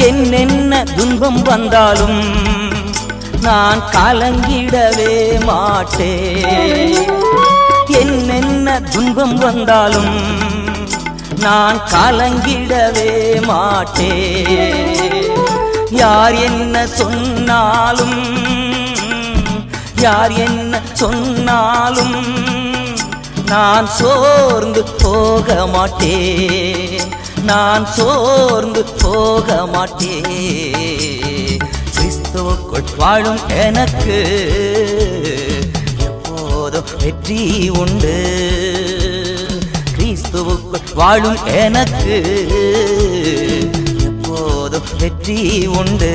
என்னென்ன துன்பம் வந்தாலும் நான் கலங்கிடவே மாட்டேன். என்னென்ன துன்பம் வந்தாலும் நான் கலங்கிடவே மாட்டேன். யார் என்ன சொன்னாலும் யார் என்ன சொன்னாலும் நான் சோர்ந்து போக மாட்டேன். நான் சோர்ந்து போக மாட்டேன். கிறிஸ்துவுக்குள் வாழும் எனக்கு எப்போதும் வெற்றி உண்டு. கிறிஸ்துவுக்குள் வாழும் எனக்கு எப்போதும் வெற்றி உண்டு.